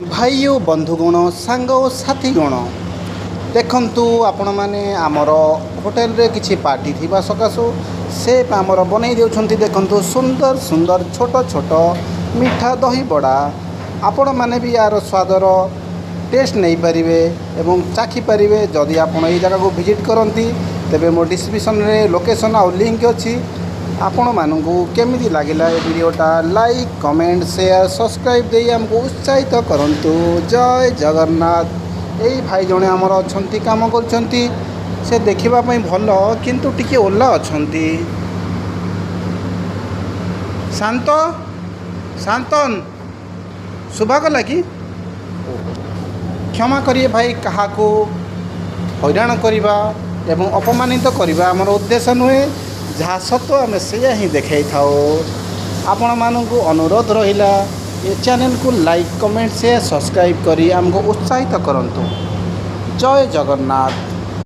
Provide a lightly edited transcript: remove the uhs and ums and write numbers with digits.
भाई और बंधुगण सांग और साथीगण देखंतु आपण माने आमर होटेल रे किछि पार्टी थिबा सकाशो से आमर बनै देउछंती। देखंतु सुंदर सुंदर छोट छोट मीठा दही बड़ा आपण माने भी यार स्वादर टेस्ट नहीं पारिबे एवं चाखी पारिबे। जदि आपण एई जगह को विजिट करंती तेबे मो डिस्क्रिप्शन रे लोकेशन आ लिंक अछि। आपण मानू केमिति लागिला ए वीडियोटा लाइक कमेंट शेयर सब्सक्राइब दे हमको उत्साहित करंतु। जय जगन्नाथ। एई भाई जणे हमर अछंती काम करछंती से देखिबा पई भल किंतु टिके ओला अछंती। शांत शांतन शुभा कला कि क्षमा करिए भाई, कहा को हैरान करवा एवं अपमानित करवा आमर उद्देश्य नुहे। जहाँ सत्व आम से ही देखा था। आपण मानू अनुरोध रहिला ये चैनल को लाइक कमेंट शेयर सब्सक्राइब करी आमको उत्साहित करंतु। जय जगन्नाथ।